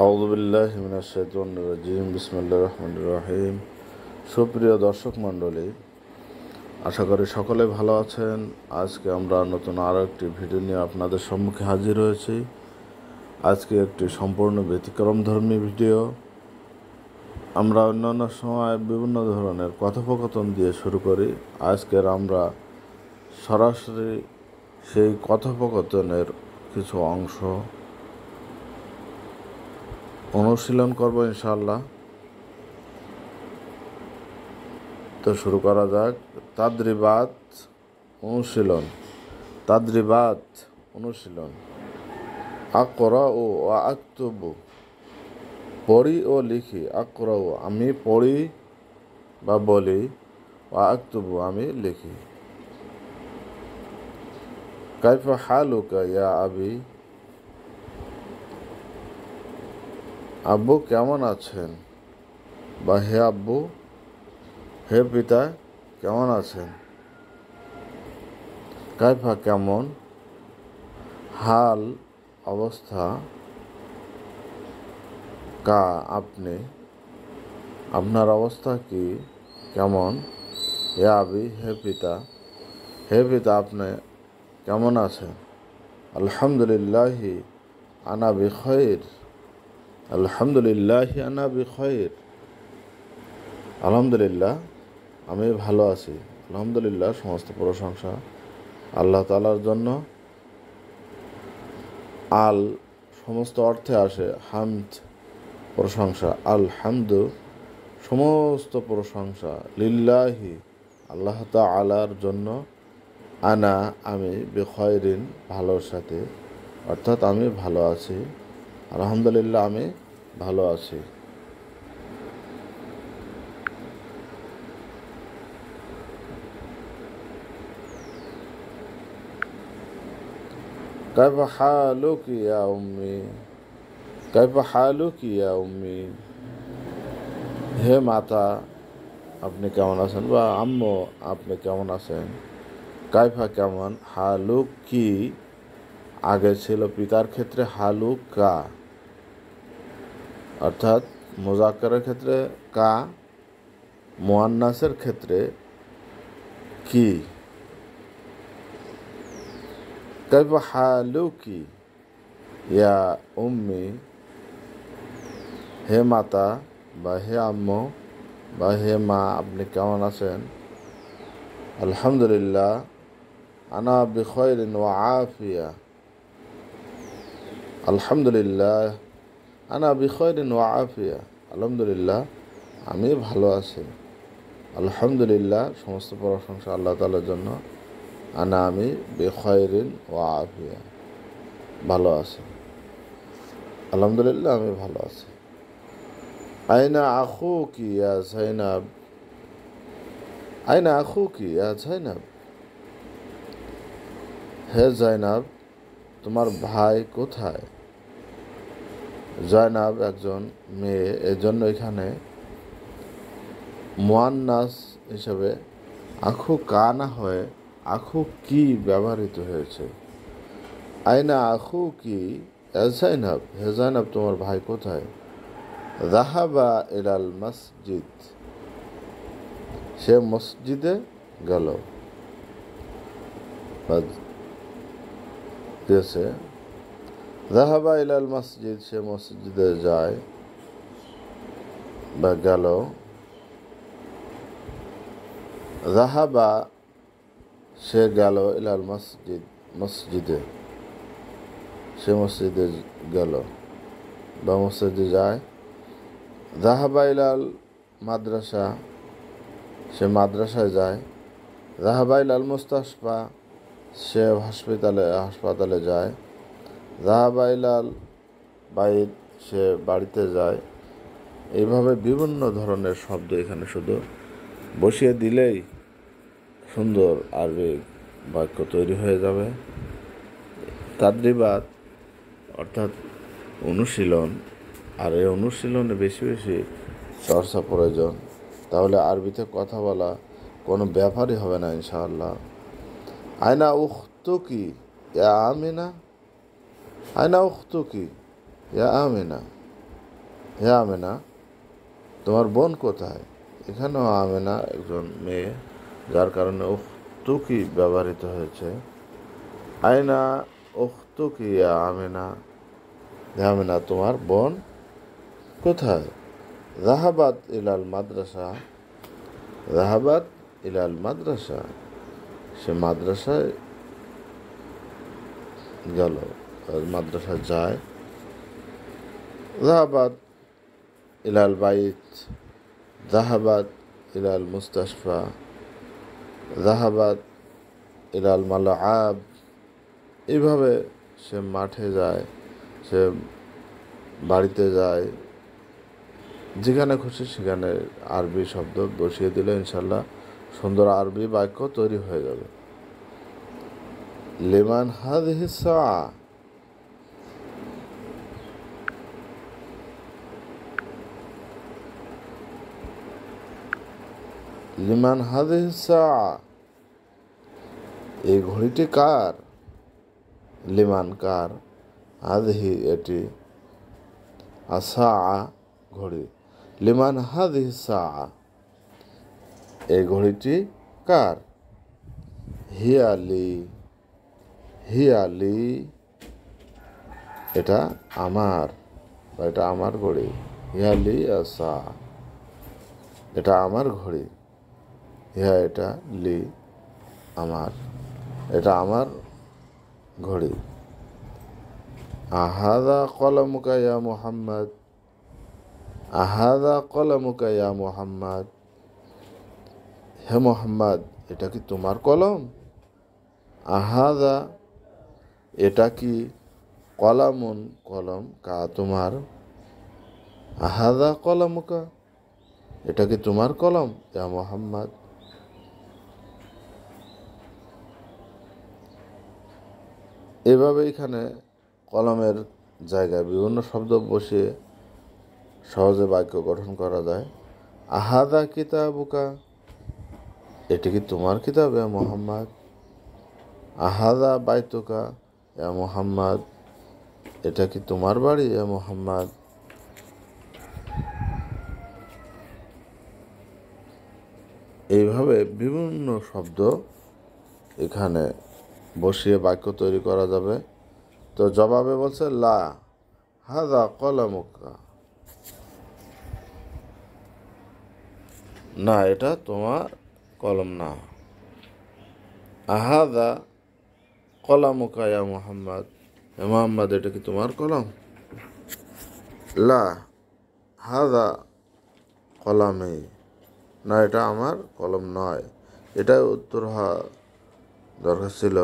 আউযু বিল্লাহি মিনাশ শাইতানির রাজিম। বিসমিল্লাহির রহমানির রহিম। সুপ্রিয় দর্শক মণ্ডলী, আশা করি সকলে ভালো আছেন। আজকে আমরা নতুন আরও একটি ভিডিও নিয়ে আপনাদের সম্মুখে হাজির হয়েছি। আজকে একটি সম্পূর্ণ ব্যতিক্রমধর্মী ভিডিও। আমরা অন্যান্য সময় বিভিন্ন ধরনের কথোপকথন দিয়ে শুরু করি। আজকের আমরা সরাসরি সেই কথোপকথনের কিছু অংশ অনুশীলন করব ইনশাআল্লাহ। তো শুরু করা যাক। তাদ্রিবাত অনুশীলন। আকরা ও আক্তুবু, পড়ি ও লিখি। আকরা ও, আমি পড়ি বা বলি। ও আক্তুবু, আমি লিখি। কাইফা হালুকা ইয়া আবি, আব্বু কেমন আছেন। বা হে আব্বু, হে পিতা কেমন আছেন। কাইফা কেমন, হাল অবস্থা, কা আপনি, আপনার অবস্থা কি, কেমন। হে আবি, হে পিতা আপনি কেমন আছেন। আলহামদুলিল্লাহি আনা বিখৈর, আলহামদুলিল্লাহি আনা বিখৈর, আলহামদুলিল্লাহ আমি ভালো আছি। আলহামদুলিল্লাহ সমস্ত প্রশংসা আল্লাহ তাআলার জন্য। আল সমস্ত অর্থে আসে হামদ, প্রশংসা। আল হামদু সমস্ত প্রশংসা, লিল্লাহি আল্লাহ তাআলার জন্য। আনা আমি, বিখয়রিন ভালোর সাথে, অর্থাৎ আমি ভালো আছি। আলহামদুলিল্লাহ আমি ভালো আছি। কাইফা হালুকি ইয়া উম্মি, কাইফা হালুকি ইয়া উম্মি, হে মাতা আপনি কেমন আছেন, বা আম্মু আপনি কেমন আছেন। কাইফা কেমন, হালুক কি আগে ছিল পিতার ক্ষেত্রে হালুক কা, অর্থাৎ মুজাক্কারের ক্ষেত্রে কা, মুয়ান্নাসের ক্ষেত্রে কি। কাইফা হালুকি ইয়া উম্মি, হে মাতা বা হে আম্মু বা হে মা আপনি কেমন আছেন। আলহামদুলিল্লাহ আনা বিখয়রিন ওয়া আফিয়া, আলহামদুলিল্লাহ আনা বিখয়রিন ওয়া আফিয়া, আলহামদুলিল্লাহ আমি ভালো আছি। আলহামদুলিল্লাহ সমস্ত প্রশংসা আল্লাহ তাআলার জন্য। আনা আমি, বিখয়রিন ওয়া আফিয়া ভালো আছি। আলহামদুলিল্লাহ আমি ভালো আছি। আইনা আখুকি ইয়া যায়নাব, আইনা আখুকি ইয়া যায়নাব, হে যায়নাব তোমার ভাই কোথায়। জয়নাব একজন মেয়ে, এজন্য এখানে মুয়ান্নাস হিসেবে আখু কা না হয়ে আখু কি ব্যবহৃত হয়েছে। আইনা আখু কি জাইনাব, হে জাইনাব তোমার ভাই কোথায়। যাহাবা ইলাল মসজিদ, সে মসজিদে গেল। দিয়েছে যাহাবা ইলাল মসজিদ, সে মসজিদে যায় বা গেল। যাহাবা সে গেল, ইলাল মসজিদ মসজিদে, সে মসজিদে গেল বা মসজিদে যায়। যাহাবা ইলাল মাদ্রাসা, সে মাদ্রাসায় যায়। যাহাবা ইলাল মুস্তাশফা, সে হাসপাতালে যায়। যাহাবা ইলাল বাইত, সে বাড়িতে যায়। এইভাবে বিভিন্ন ধরনের শব্দ এখানে শুধু বসিয়ে দিলেই সুন্দর আরবি বাক্য তৈরি হয়ে যাবে। তাদ্রিবাত অর্থাৎ অনুশীলন, আর এই অনুশীলনে বেশি বেশি চর্চা প্রয়োজন, তাহলে আরবিতে কথা বলা কোনো ব্যাপারই হবে না ইনশাআল্লাহ। আয়না উখতুকি ইয়া আমিনা, আয়না উখতুকি ইয়া আমিনা, হে আমেনা, তোমার বোন কোথায়? এখানেও আমেনা একজন মেয়ে, যার কারণে উখতুকি ব্যবহৃত হয়েছে। আয়না উখতুকি ইয়া আমেনা, হে আমেনা, তোমার বোন কোথায়? যাহাবাত ইলাল মাদ্রাসা, যাহাবাত ইলাল মাদ্রাসা, সে মাদ্রাসায় গেল, মাদ্রাসায় যায়। যাহাবাত ইলাল বাইত, যাহাবাত ইলাল মুস্তাশফা, যাহাবাত ইলাল মালাআব, এইভাবে সে মাঠে যায়, সে বাড়িতে যায়, যেখানে খুশি সেখানে আরবি শব্দ বসিয়ে দিলে ইনশাল্লাহ সুন্দর আরবি বাক্য তৈরি হয়ে যাবে। লিমান হাযিহি সাআ, লিমান হাযিহি সাআ, এই ঘড়িটি কার? লিমান কার, হাযিহি এটি, আসআ ঘড়ি, লিমান হাযিহি সাআ, এই ঘড়িটি কার? হিয়া লি, হিয়া লি, এটা আমার, বা এটা আমার ঘড়ি। হিয়া লি আসা, এটা আমার ঘড়ি। হিয়া এটা, লি আমার, এটা আমার ঘড়ি। আহাদা কলমুকা ইয়া মুহাম্মদ, আহাদা কলমুকা ইয়া মুহাম্মদ, হে মুহাম্মদ, এটা কি তোমার কলম? আহাদা, এটা কি, কলামুন কলম, কা তোমার, আহাদা কলমুকা, এটা কি তোমার কলম? ইয়া মুহাম্মদ, এভাবে এখানে কলমের জায়গায় বিভিন্ন শব্দ বসিয়ে সহজে বাক্য গঠন করা যায়। আহাদা কিতাবুকা, এটি কি তোমার কিতাব ইয়া মুহাম্মদ? আহাদা বাইতুকা ইয়া মুহাম্মদ, এটা কি তোমার বাড়ি ইয়া মুহাম্মদ? এইভাবে বিভিন্ন শব্দ এখানে বসিয়ে বাক্য তৈরি করা যাবে। তো জবাবে বলছে লা হাযা কলামুকা, না এটা তোমার কলম না। আহাদা কলামুকা ইয়া মুহাম্মদ, হে মুহাম্মদ, এটা কি তোমার কলম? লা হাযা কলামি, না এটা আমার কলম নয়। এটাই উত্তর হওয়া দরকার ছিল।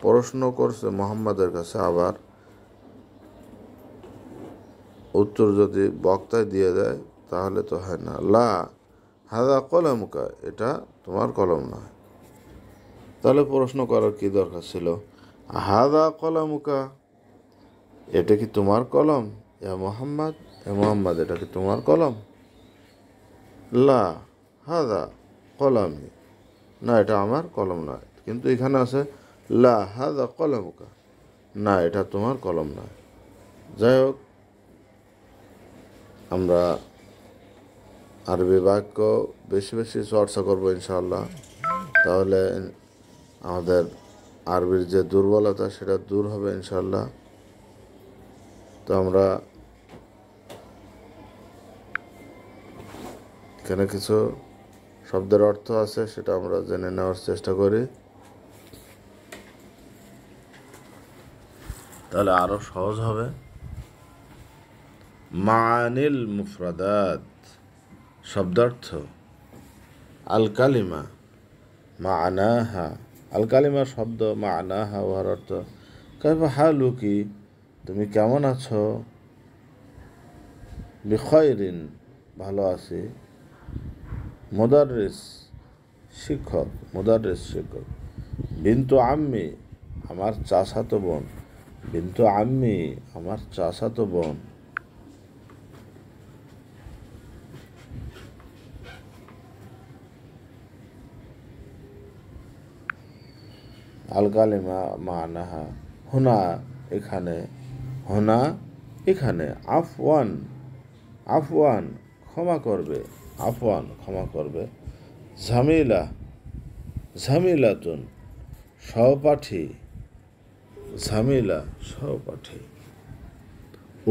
প্রশ্ন করছে মুহাম্মাদের কাছে, আবার উত্তর যদি বক্তায় দিয়ে দেয় তাহলে তো হয় না। লা হাযা কলামুকা, এটা তোমার কলম নয়। তাহলে প্রশ্ন করার কি দরকার ছিল? হাযা কলামুকা, এটা কি তোমার কলম? ইয়া মুহাম্মদ, হে মুহাম্মদ, এটা কি তোমার কলম? লা হাযা কলামি, না এটা আমার কলম নয়। কিন্তু এখানে আছে লা হাযা কলামুকা, না এটা তোমার কলম নয়। যাই হোক, আমরা আরবি বাক্য বেশি বেশি চর্চা করবো ইনশাআল্লাহ, তাহলে আমাদের আরবির যে দুর্বলতা সেটা দূর হবে ইনশাআল্লাহ। তো আমরা এখানে কিছু শব্দের অর্থ আছে, সেটা আমরা জেনে নেওয়ার চেষ্টা করি, তাহলে আরো সহজ হবে। মানিল মুফরাদাত, শব্দার্থ। আল কালিমা মানাহা, আল কালিমা শব্দ, মানাহা ওয়ার অর্থ। কাইফা হালুকি, তুমি কেমন আছো? বিখাইরিন, ভালো আছি। মুদাররিস, শিক্ষক, মুদাররিস শিক্ষক। বিন্তু আম্মি, আমার চাচাতো বোন। বিন্তু আম্মি, আমার চাচাতো বোন। আল কালিমা মানাহা, হুনা এখানে, হুনা এখানে, আফওয়ান আফওয়ান ক্ষমা করবে, আফওয়ান ক্ষমা করবে। ঝামিলা ঝামিলাতুন সহপাঠী, ঝামিলা সহপাঠী।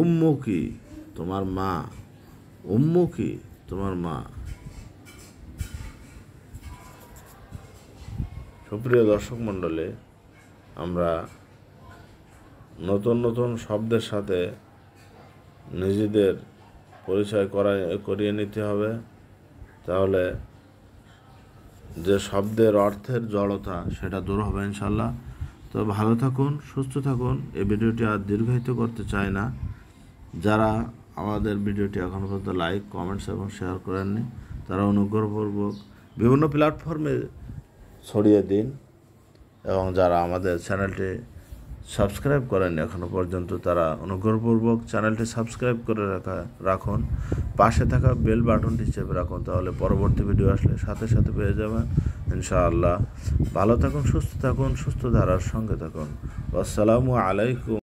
উম্মুকি তোমার মা, উম্মুকি তোমার মা। সুপ্রিয় দর্শক মণ্ডলী, আমরা নতুন নতুন শব্দের সাথে নিজেদের পরিচয় করিয়ে নিতে হবে, তাহলে যে শব্দের অর্থের জড়তা সেটা দূর হবে ইনশাল্লাহ। তো ভালো থাকুন, সুস্থ থাকুন। এই ভিডিওটি আর দীর্ঘায়িত করতে চাই না। যারা আমাদের ভিডিওটি এখনও পর্যন্ত লাইক, কমেন্টস এবং শেয়ার করেননি, তারা অনুগ্রহপূর্বক বিভিন্ন প্ল্যাটফর্মে ছড়িয়ে দিন। এবং যারা আমাদের চ্যানেলটি সাবস্ক্রাইব করেননি এখনও পর্যন্ত, তারা অনুগ্রহপূর্বক চ্যানেলটি সাবস্ক্রাইব করে রাখুন। পাশে থাকা বেল বাটনটি চেপে রাখুন, তাহলে পরবর্তী ভিডিও আসলে সাথে সাথে পেয়ে যাবেন ইনশাআল্লাহ। ভালো থাকুন, সুস্থ থাকুন, সুস্থ ধারার সঙ্গে থাকুন। আসসালামু আলাইকুম।